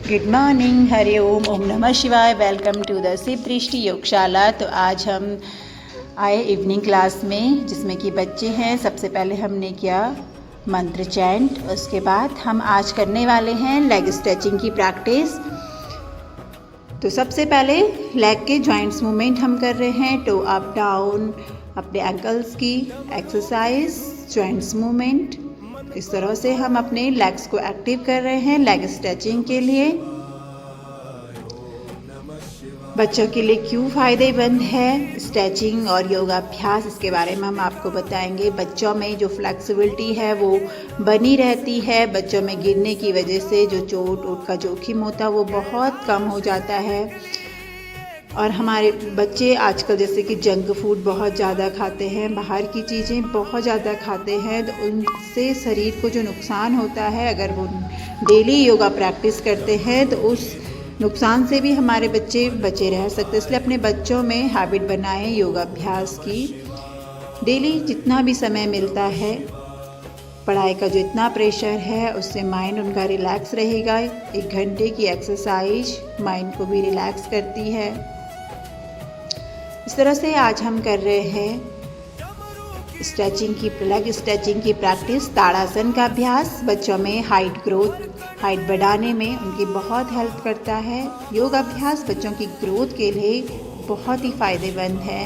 Good morning, Hariom, ओम नमः शिवाय। Welcome to the Shiv दृष्टि योगशाला। तो आज हम आए इवनिंग क्लास में, जिसमें कि बच्चे हैं। सबसे पहले हमने किया मंत्र चैंट, उसके बाद हम आज करने वाले हैं लेग स्ट्रेचिंग की प्रैक्टिस। तो सबसे पहले लेग के जॉइंट्स मूवमेंट हम कर रहे हैं, टो अप डाउन, अपने एंकल्स की एक्सरसाइज, जॉइंट्स मूवमेंट। इस तरह से हम अपने लेग्स को एक्टिव कर रहे हैं लेग स्ट्रेचिंग के लिए। बच्चों के लिए क्यों फ़ायदेमंद है स्ट्रेचिंग और योगाभ्यास, इसके बारे में हम आपको बताएंगे। बच्चों में जो फ्लेक्सिबिलिटी है वो बनी रहती है। बच्चों में गिरने की वजह से जो चोट वोट का जोखिम होता है वो बहुत कम हो जाता है। और हमारे बच्चे आजकल जैसे कि जंक फूड बहुत ज़्यादा खाते हैं, बाहर की चीज़ें बहुत ज़्यादा खाते हैं, तो उनसे शरीर को जो नुकसान होता है, अगर वो डेली योगा प्रैक्टिस करते हैं तो उस नुकसान से भी हमारे बच्चे बचे रह सकते हैं। इसलिए अपने बच्चों में हैबिट बनाएं योगाभ्यास की। डेली जितना भी समय मिलता है, पढ़ाई का जो इतना प्रेशर है उससे माइंड उनका रिलैक्स रहेगा। 1 घंटे की एक्सरसाइज माइंड को भी रिलैक्स करती है। इस तरह से आज हम कर रहे हैं स्ट्रेचिंग की, लेग स्ट्रेचिंग की प्रैक्टिस, ताड़ासन का अभ्यास। बच्चों में हाइट बढ़ाने में उनकी बहुत हेल्प करता है। योग अभ्यास बच्चों की ग्रोथ के लिए बहुत ही फ़ायदेमंद है।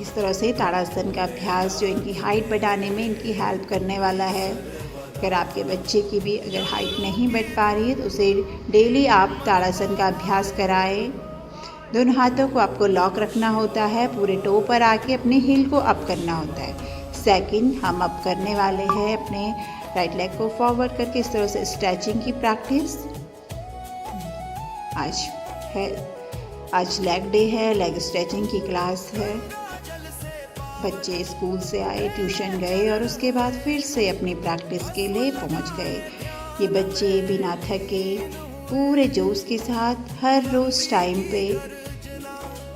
इस तरह से ताड़ासन का अभ्यास जो इनकी हाइट बढ़ाने में इनकी हेल्प करने वाला है। अगर आपके बच्चे की भी अगर हाइट नहीं बढ़ पा रही है तो उसे डेली आप ताड़ासन का अभ्यास कराएं। दोनों हाथों को आपको लॉक रखना होता है, पूरे टो पर आके अपने हील को अप करना होता है। सेकंड हम अप करने वाले हैं अपने राइट लेग को फॉरवर्ड करके। इस तरह से स्ट्रेचिंग की प्रैक्टिस आज लेग डे है, लेग स्ट्रेचिंग की क्लास है। बच्चे स्कूल से आए, ट्यूशन गए और उसके बाद फिर से अपनी प्रैक्टिस के लिए पहुंच गए। ये बच्चे बिना थके पूरे जोश के साथ हर रोज़ टाइम पे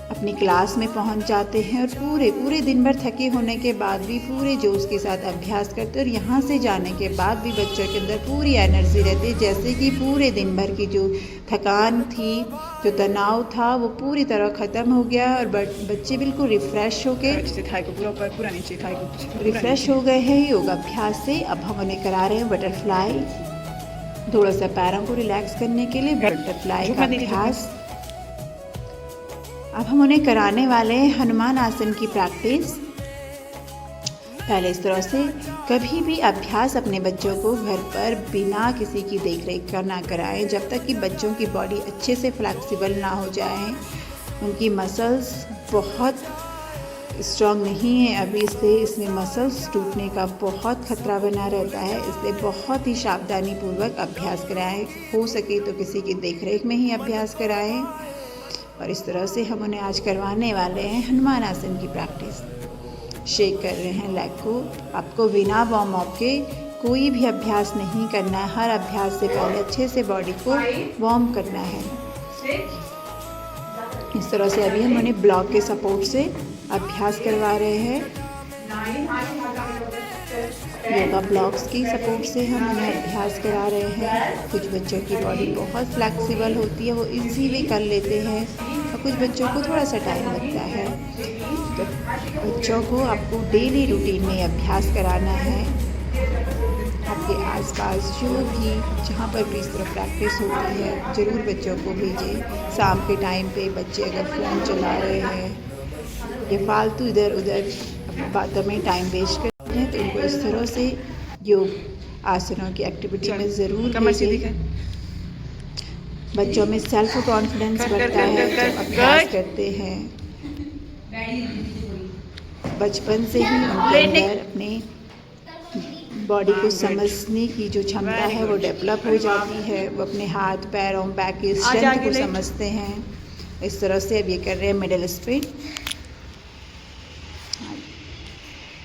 अपनी क्लास में पहुंच जाते हैं और पूरे दिन भर थके होने के बाद भी पूरे जोश के साथ अभ्यास करते हैं। और यहाँ से जाने के बाद भी बच्चों के अंदर पूरी एनर्जी रहती है, जैसे कि पूरे दिन भर की जो थकान थी, जो तनाव था, वो पूरी तरह ख़त्म हो गया और बच्चे बिल्कुल रिफ़्रेश हो गए, रिफ़्रेश हो गए हैं योगाभ्यास से। अब हम उन्हें करा रहे हैं बटरफ्लाई, थोड़ा सा पैरों को रिलैक्स करने के लिए बटरफ्लाई का अभ्यास। अब हम उन्हें कराने वाले हैं हनुमान आसन की प्रैक्टिस। पहले इस तरह से कभी भी अभ्यास अपने बच्चों को घर पर बिना किसी की देखरेख का ना कराएं, जब तक कि बच्चों की बॉडी अच्छे से फ्लेक्सिबल ना हो जाए। उनकी मसल्स बहुत स्ट्रॉन्ग नहीं है अभी, इसलिए इसमें मसल्स टूटने का बहुत खतरा बना रहता है। इसलिए बहुत ही सावधानी पूर्वक अभ्यास कराएं। हो सके तो किसी की देखरेख में ही अभ्यास कराएं। और इस तरह से हम उन्हें आज करवाने वाले हैं हनुमान आसन की प्रैक्टिस। शेक कर रहे हैं लेग को। आपको बिना वार्म अप के कोई भी अभ्यास नहीं करना है। हर अभ्यास से पहले अच्छे से बॉडी को वार्म करना है। इस तरह से अभी हम उन्हें ब्लॉक के सपोर्ट से अभ्यास करवा रहे हैं। योगा ब्लॉक्स की सपोर्ट से हम उन्हें अभ्यास करा रहे हैं। कुछ बच्चों की बॉडी बहुत फ्लेक्सिबल होती है, वो इजीली कर लेते हैं, और कुछ बच्चों को थोड़ा सा टाइम लगता है। तो बच्चों को आपको डेली रूटीन में अभ्यास कराना है। आपके आसपास जो भी जहाँ पर भी इस तरह प्रैक्टिस होती है ज़रूर बच्चों को भेजें। शाम के टाइम पे बच्चे अगर फ़ोन चला रहे हैं या फालतू इधर उधर बातों में टाइम वेस्ट करते हैं, तो उनको इस तरह से योग आसनों की एक्टिविटी में ज़रूर भेजें। बच्चों में सेल्फ कॉन्फिडेंस बढ़ता है जब अभ्यास करते हैं। बचपन से ही उनके अंदर अपने बॉडी को समझने की जो क्षमता है वो डेवलप हो जाती है। वो अपने हाथ पैरों बैक की स्ट्रेंथ को समझते हैं। इस तरह से अब ये कर रहे हैं मिडल स्प्रिट।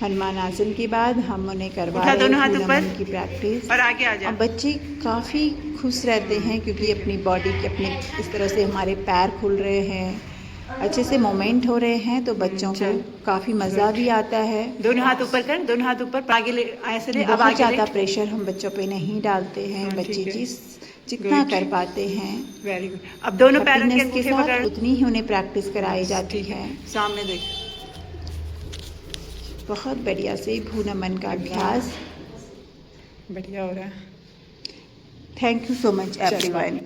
हनुमान आसन के बाद हम उन्हें करवा रहे हैं नमन की प्रैक्टिस। और आगे आ जाओ। बच्चे काफ़ी खुश रहते हैं क्योंकि अपनी बॉडी के अपने इस तरह से हमारे पैर खुल रहे हैं, अच्छे से मोमेंट हो रहे हैं तो बच्चों को काफ़ी मज़ा भी आता है। दोनों हाथ ऊपर कर, दोनों हाथ ऊपर, आगे ले, ऐसे ले, अब बहुत आगे ज़्यादा ले। प्रेशर हम बच्चों पे नहीं डालते हैं। हाँ, बच्चे ठीक है। जितना Good. कर पाते हैं वेरी गुड। अब दोनों पैरों के हैप्पीनेस के अंगूठे साथ पकड़। उतनी ही उन्हें प्रैक्टिस कराई जाती ठीक है। सामने देख। बहुत बढ़िया से भू नमन का अभ्यास। बढ़िया हो रहा है। Thank you so much everyone.